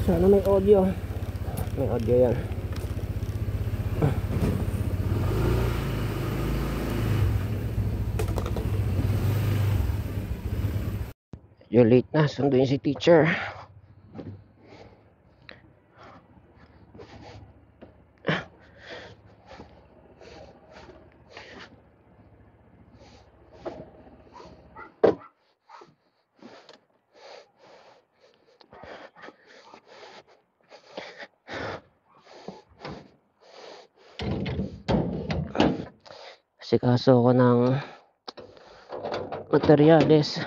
Sana may audio. May audio yan. Yung late na, sunduin si teacher. Asikaso ko ng materyales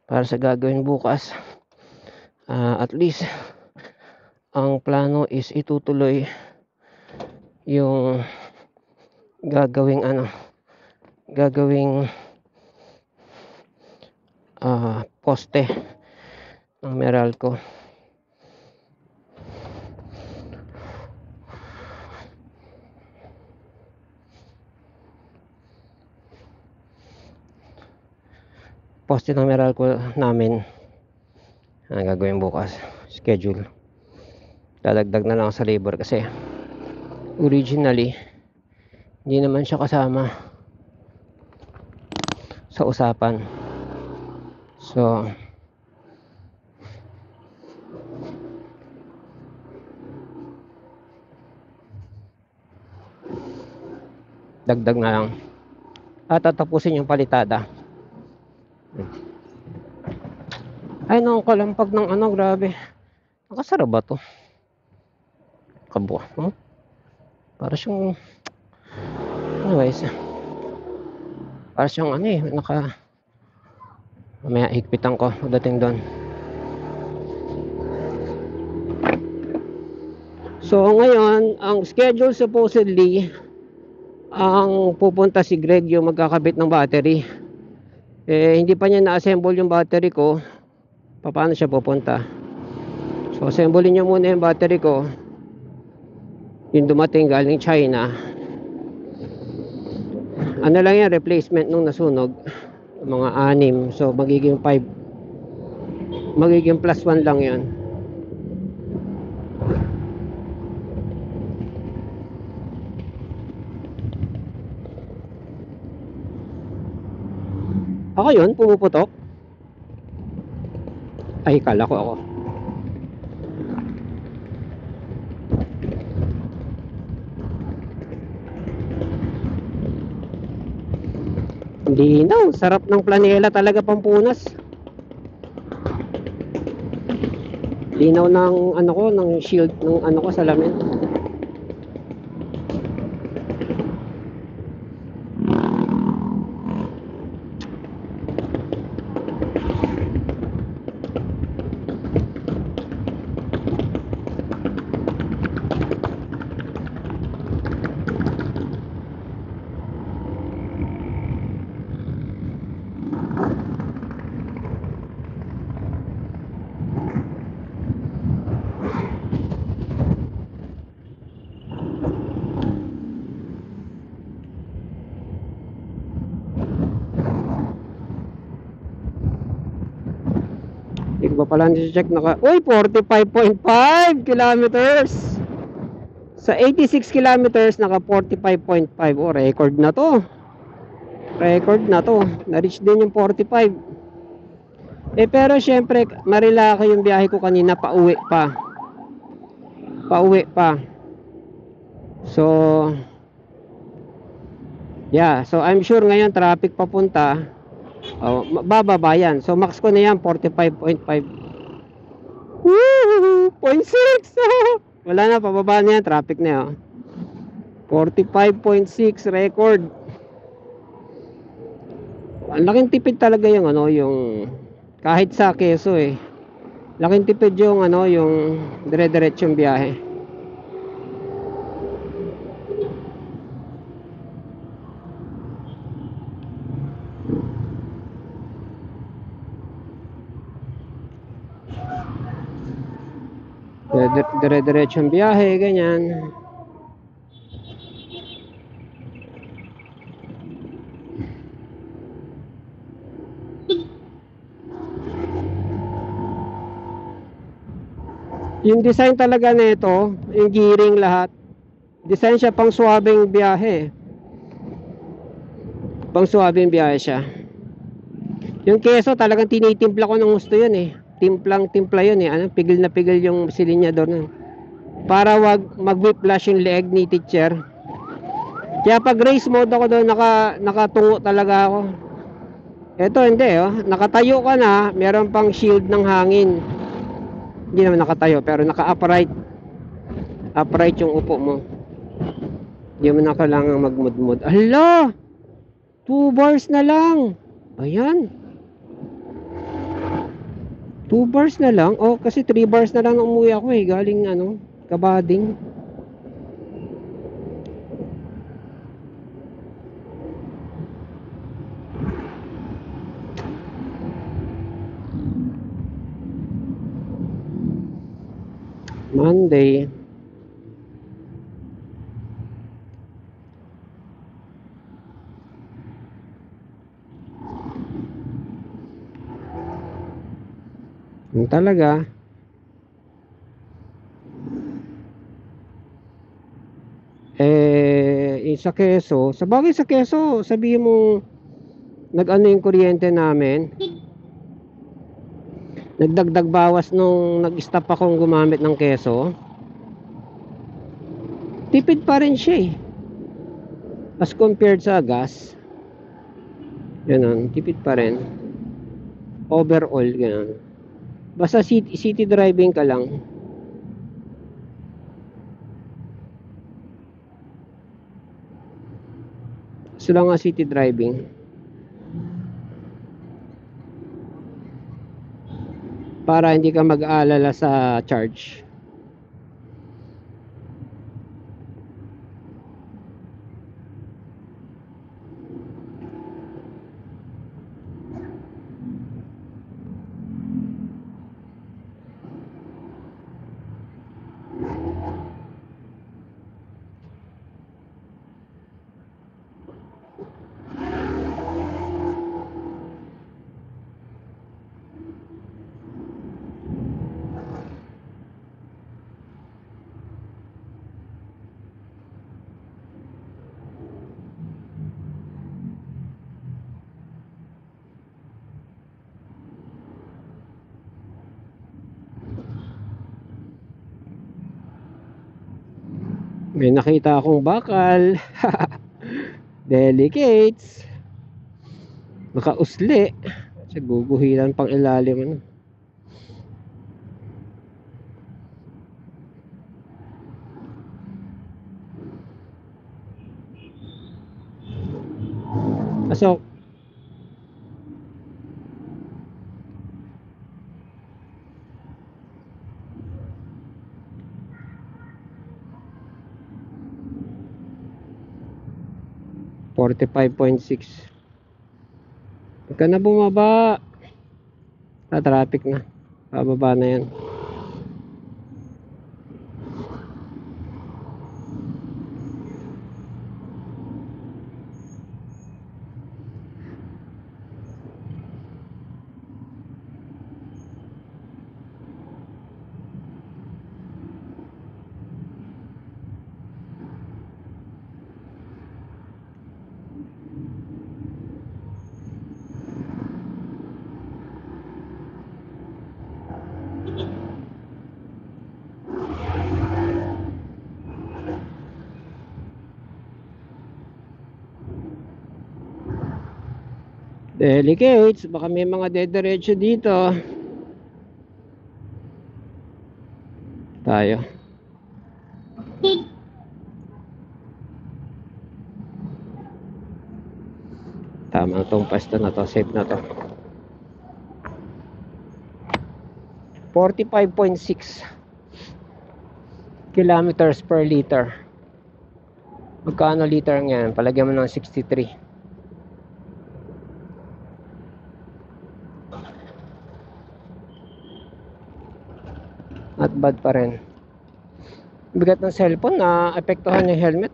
para sa gagawin bukas. At least ang plano is itutuloy yung gagawing poste ng Meralco. Poste ng Meralco namin ang gagawin bukas. Schedule. Dadagdag na lang sa labor kasi originally hindi naman siya kasama sa usapan. So dagdag na lang at tatapusin yung palitada. Ay, nung kalampag ng grabe. Nakasara ba to? Kabuha, no? Para siyang anyways, para siyang mamaya higpitan ko dating doon. So ngayon, ang schedule supposedly, ang pupunta si Greg yung magkakabit ng battery. Hindi pa niya na-assemble yung battery ko. Paano siya pupunta? So assemblein niya muna yung battery ko, yung dumating galing China. Ano lang yan, replacement nung nasunog, mga 6. So magiging 5, magiging +1 lang yun. Ako yun, pumuputok. Ay, kala ko ako. Linaw, sarap ng Planela talaga, Pampunas. Linaw ng ng shield ng ko, salamin. Iba pala check uy, 45.5 kilometers. Sa 86 kilometers naka 45.5. Record na to. Na-reach din yung 45. Pero syempre marilaki yung biyahe ko kanina, pauwi pa. So yeah, so I'm sure ngayon traffic papunta, bababa yan. So max ko na yan 45.5. 0.6. Wala na, pababa na yan, traffic na yan. 45.6 record. Ang laking tipid talaga yung yung kahit sa Quezon laking tipid yung yung dire-diretsong biyahe. Dire-diretsong biyahe, ganyan. Yung design talaga nito, yung gearing lahat, design siya pang suwabing biyahe. Pang suwabing biyahe siya. Yung keso talagang tinitimpla ko ng gusto yun eh. Timplang timpla yun eh. Ano, pigil na pigil yung silinyador nun. Para wag mag-whiplash yung leeg ni teacher. Kaya pag race mode ako doon, nakatungo talaga ako. Ito hindi oh. Nakatayo ka na, meron pang shield ng hangin. Hindi naman nakatayo pero naka-upright. Upright yung upo mo. Hindi mo na kailangan magmudmud. Hala! 2 bars na lang. Ayan. 2 bars na lang. Oh, kasi 3 bars na lang nung umuwi ako eh. Galing ano, Kabading. Monday. Yung talaga. Sa Quezon, sa bagay sa Quezon, sabihin mo nag-ano yung kuryente namin. Nagdagdag bawas nung nag-stop akong gumamit ng keso. Tipid pa rin siya eh. As compared sa gas. Ganun, tipid pa rin. Overall, ganun. Basta city driving ka lang. So lang nga city driving. Para hindi ka mag-aalala sa charge. May nakita akong bakal. Delicates. Nakausli. Kasi guguhilan pang ilalim ano. So 45.6. Pagka na bumaba, traffic na. Bababa na yan. Delicates, baka may mga dediretso dito. Tayo. Tama tong pwesto na to, safe na to. 45.6 kilometers per liter. Magkano liter ngayon? Palagyan mo ng 63. Not bad pa rin. Bigat ng cellphone na apektuhan yung helmet.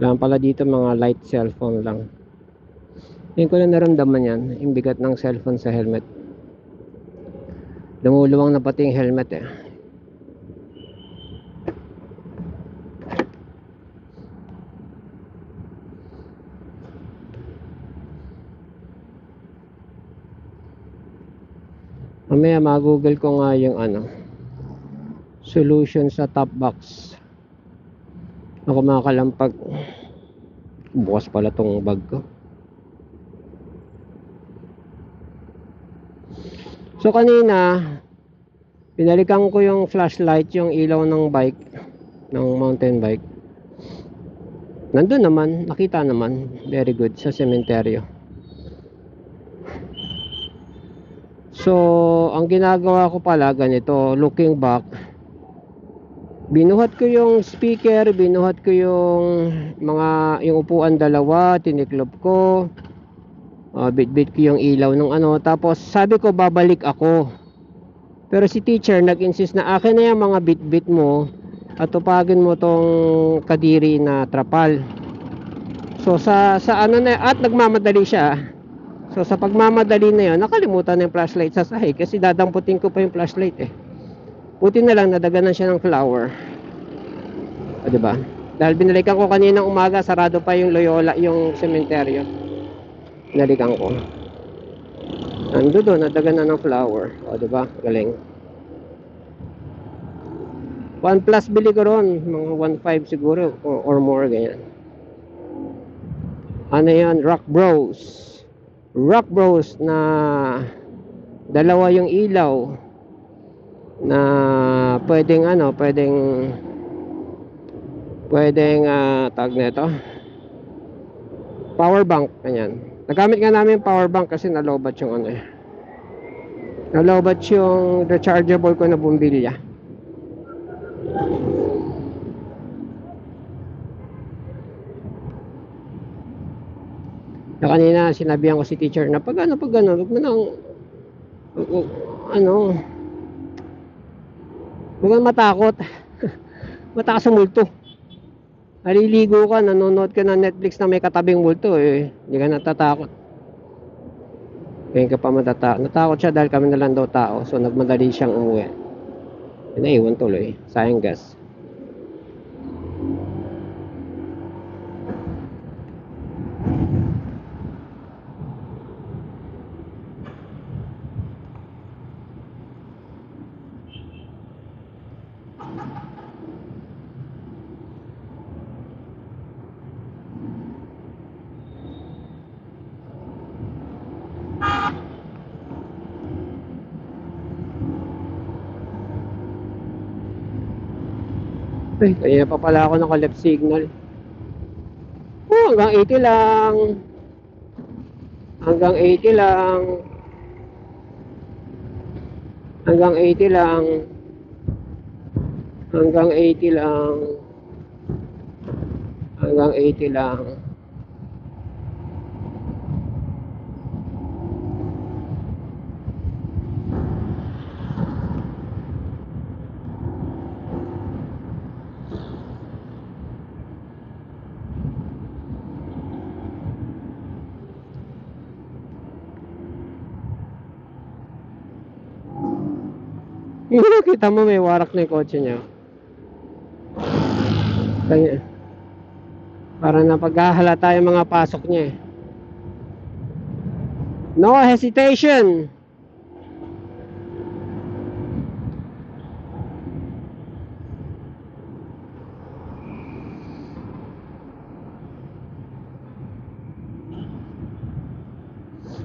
Lang pala dito mga light cellphone lang. Ngayon ko lang naramdaman yan, yung bigat ng cellphone sa helmet. Lumuluwang na pati yung helmet eh. Mamaya mag-google ko nga yung solution sa top box. Ako makakalampag. Bukas pala tong bag ko. So kanina pinalikan ko yung flashlight, yung ilaw ng bike, ng mountain bike. Nandun naman, nakita naman. Very good, sa sementeryo. So ang ginagawa ko pala ganito, looking back, binuhat ko yung speaker, binuhat ko yung yung upuan dalawa, tiniklop ko, bit-bit ko yung ilaw ng tapos sabi ko babalik ako. Pero si teacher nag-insist na akin na yung mga bit-bit mo at tupagin mo tong kadiri na trapal. So sa at nagmamadali siya. So sa pagmamadali na yun, nakalimutan na yung flashlight sa sahig kasi dadamputin ko pa yung flashlight eh. Buti na lang nadaganan siya ng flower. O diba? Dahil binalikan ko kaninang umaga, sarado pa yung Loyola, yung sementeryo. Binalikan ko. Ando doon, nadaganan ng flower. O diba? Galing. 1 plus bili ko ron, mga 1.5 siguro or more ganyan. Ano yan? Rock Bros na dalawa yung ilaw na pwedeng tag nito power bank, ganyan. Nagamit nga namin power bank kasi nalobat yung nalobat yung rechargeable ko na bumbilya. Na kanina sinabihan ko si teacher na pag wag mo nang huwag kang matakot. Mataas ang multo. Naliligo ka, nanonood ka ng Netflix na may katabing multo hindi ka natatakot. Ngayon ka pa matatakot. Natakot siya dahil kami na lang daw tao, so nagmadali siyang umuwi. Naiwan tuloy, sayang gas. Kaya pa pala ako naka left signal. Hanggang 80 lang. Hanggang 80 lang. Hanggang 80 lang. Hanggang 80 lang. Hanggang 80 lang. Kita mo may warak na yung kotse niya. Kanya. Para napaghahalata yung mga pasok niya No hesitation.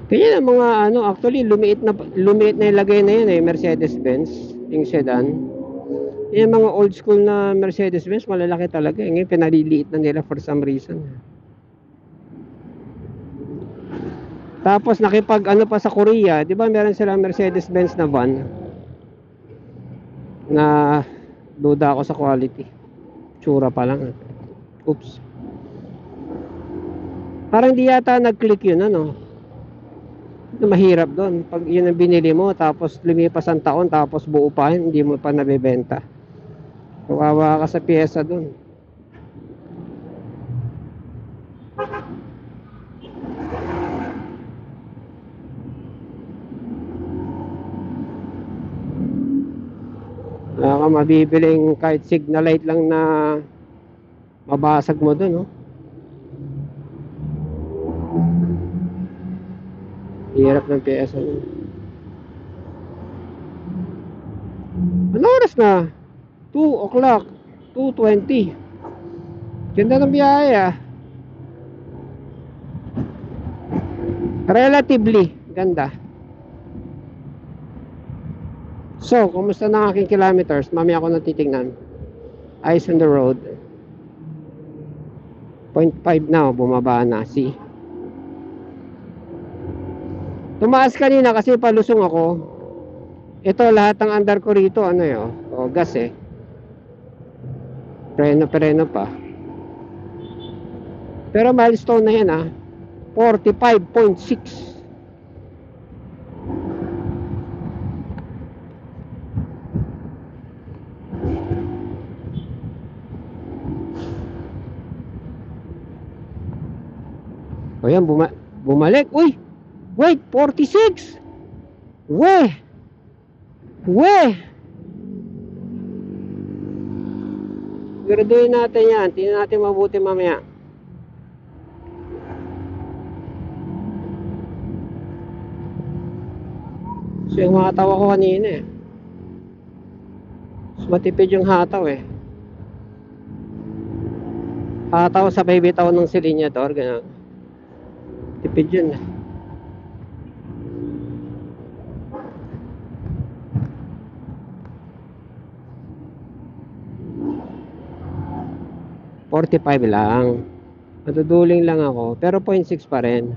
Kaya ng mga actually lumiit na ilagay na yun Mercedes-Benz, yung sedan. Yung mga old school na Mercedes-Benz malalaki talaga ngayon pinaliliit na nila for some reason. Tapos nakipag pa sa Korea, 'di ba meron silang Mercedes-Benz na van na duda ako sa quality. Tsura pa lang. Oops. Parang di yata nag-click yun mahirap doon pag yun ang binili mo tapos lumipas ang taon tapos buo pa hindi mo pa nabebenta. Kawawa ka sa pyesa doon. Wala ka mabibiling kahit signal light lang na mabasag mo dun, no? Hirap ng pyesa nun. Ano oras na? 2 o'clock. 2:20. Ganda ng biyahe, ah. Relatively ganda. So, kumusta na aking kilometers? Mamaya ako natitignan. Eyes on the road. 0.5 na, bumaba na. See? Tumaas kanina kasi palusong ako. Ito, lahat ng andar ko rito, ano yun? O, gas eh. Preno pa. Pero milestone na yan, ah. 45.6. O yan, bumalik. Uy! Wait, 46! Weh! Weh! Graduin natin yan. Tingnan natin mabuti mamaya. So yung hataw ako kanina eh. Mas matipid yung hataw eh. Hataw sa bitaw ng silinyador. Ganun. Tipid yun eh. $45 lang. Matuduling lang ako. Pero 0.6 pa rin.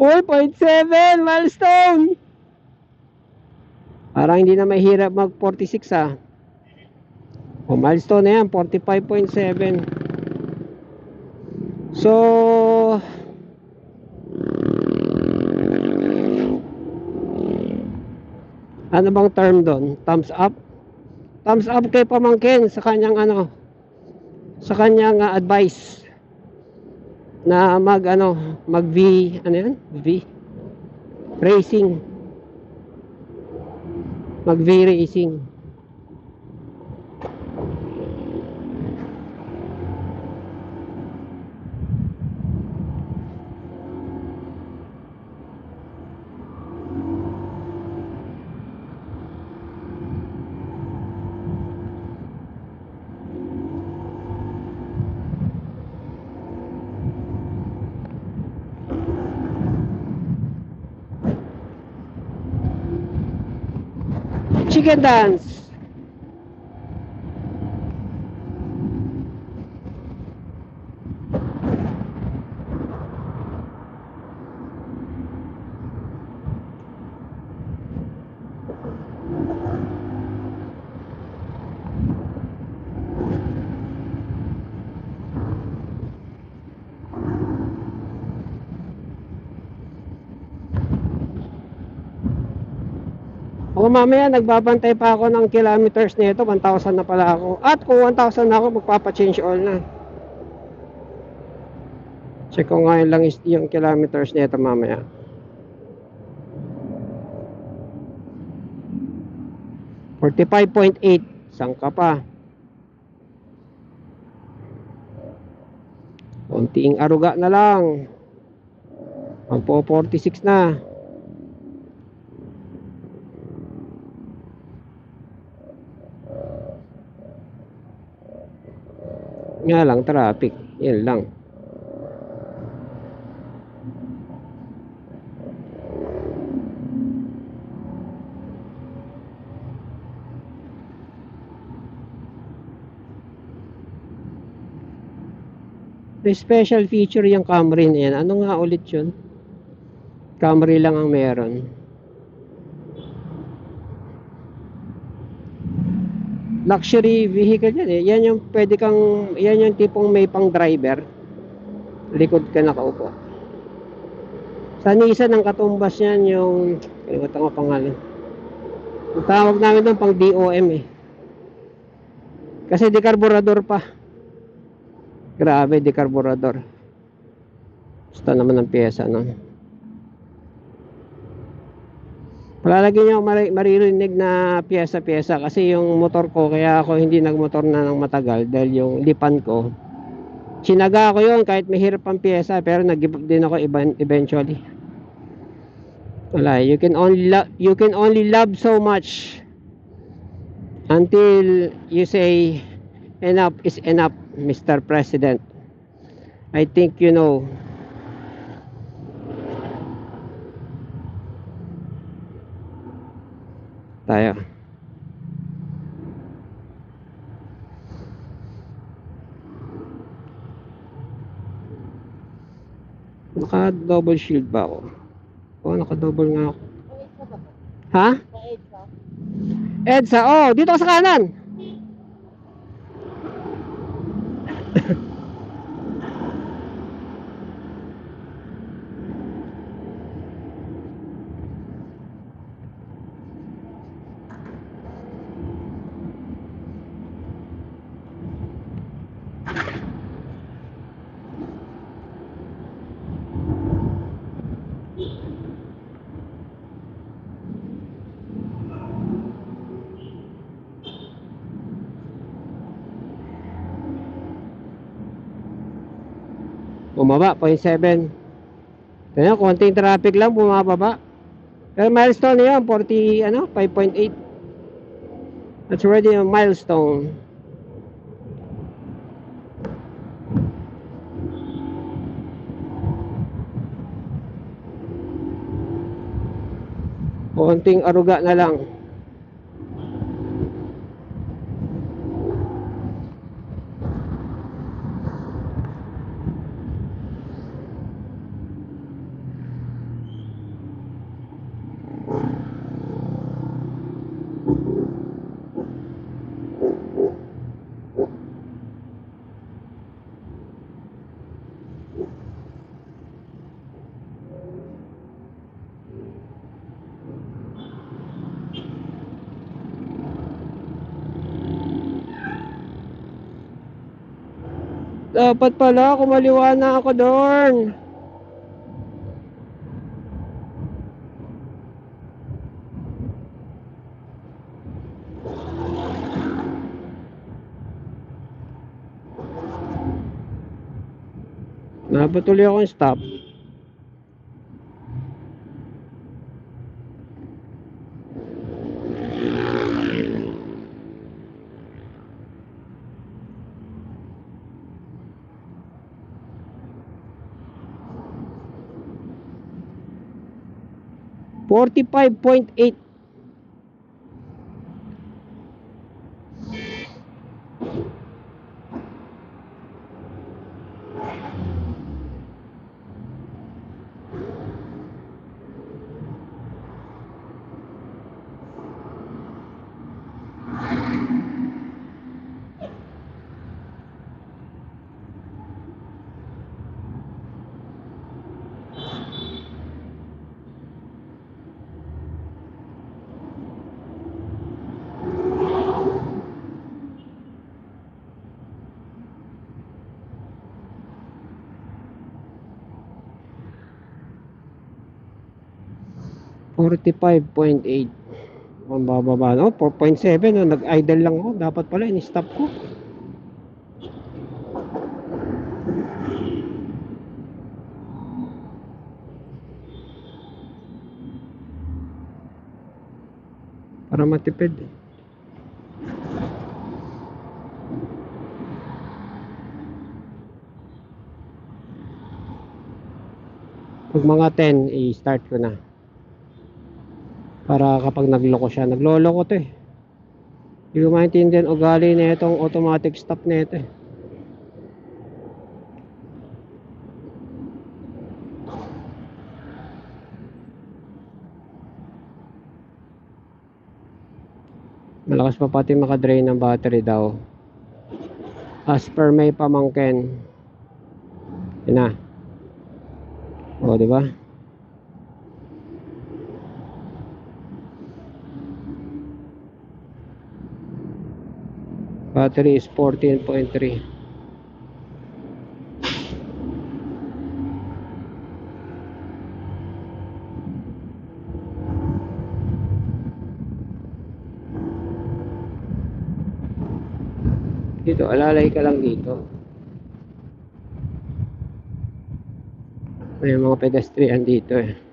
Uy, 0.7 milestone. Parang hindi na mahirap mag 46 ah. O milestone na yan, 45.7. So ano bang term doon? Thumbs up? Thumbs up kay pamangkin sa kanyang ano, sa kanyang advice na mag V, ano yan? V racing. Mag V racing. Chicken dance. O mamaya nagbabantay pa ako ng kilometers nito, 1,000 na pala ako. At kung 1,000 na ako, magpapa-change oil na. Check ko ngayon lang yung kilometers nito mamaya. 45.8. Saan ka pa? Konting aruga na lang. Magpo 46 na. Nga lang, traffic. Yan lang. May special feature yung Camry na yan. Ano nga ulit yun? Camry lang ang meron. Luxury vehicle yan eh. Yan yung pwede kang, yan yung tipong may pang driver. Likod ka nakaupo. Sa Nissan ang katumbas yan yung, kalimutan ko pangalan. Ang tawag namin doon pang DOM eh. Kasi dekarburador pa. Grabe, dekarburador. Basta naman ang pyesa, no? Palalagyan nyo maririnig na pyesa-pyesa kasi yung motor ko, kaya ako hindi nagmotor na ng matagal dahil yung lipan ko, sinaga ko yun kahit mahirap ang pyesa, pero nag-give up din ako eventually. Wala, you can only love so much until you say enough is enough, Mr. President. I think you know. Tayo. Naka double shield ba ako? Oo, naka double nga ako. Ha? EDSA, oh, dito ka sa kanan. Bumaba, 0.7. Kaya konting traffic lang, bumababa. Pero milestone na yun, 40, 5.8. That's already a milestone. Konting aruga na lang. Dapat pala kumaliwa na ako doon. Napatuloy ako yung stop. $45.8. $45.8. Ang bababa, no? 4.7, no? Nag-idle lang ako. Dapat pala, in-stop ko. Para matipid. Pag mga 10, i-start ko na. Para kapag nagloko siya, nagloloko to eh. Hindi ko maintindihan ugali na itong automatic stop na ito eh. Malakas pa pati makadrain ng battery daw. As per may pamangkin. Yun na. O, diba? Battery is 14.3. Dito, alalay ka lang dito. May mga pedestrian dito eh.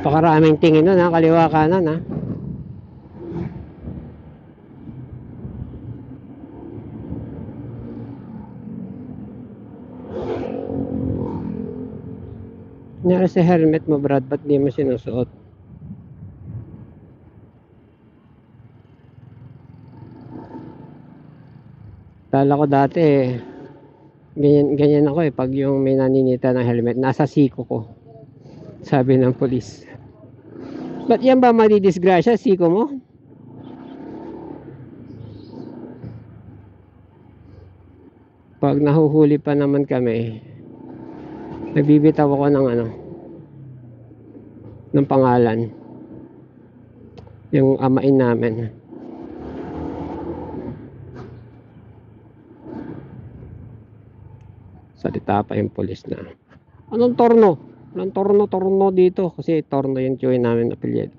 Pakaraming tingin nun ha, kaliwa kanan ha. Nangyari sa helmet mo Brad, ba't di mo sinusuot? Tala ko dati eh, ganyan ako eh, pag yung may naninita ng helmet, nasa siko ko. Sabi ng polis. Ba't yan ba madidisgrasya, siko mo? Pag nahuhuli pa naman kami, nagbibitaw ako ng ng pangalan. Yung amain namin. Salita pa yung polis na. Anong torno? Anong torno dito? Kasi torno yung tiyuhin namin apelyido.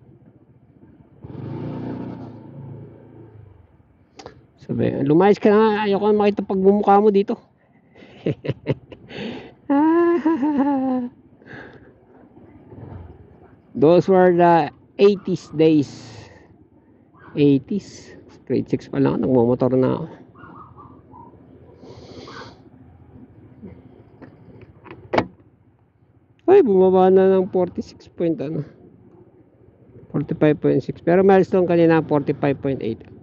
Sabi, lumayas ka na, ayoko na makita pagbumukha mo dito. Those were the 80s days. 80s. Grade 6 pa lang, nagmumotor na ako. Ay, bumaba na ng 46 point 45.6. Pero milestone kanina 45.8.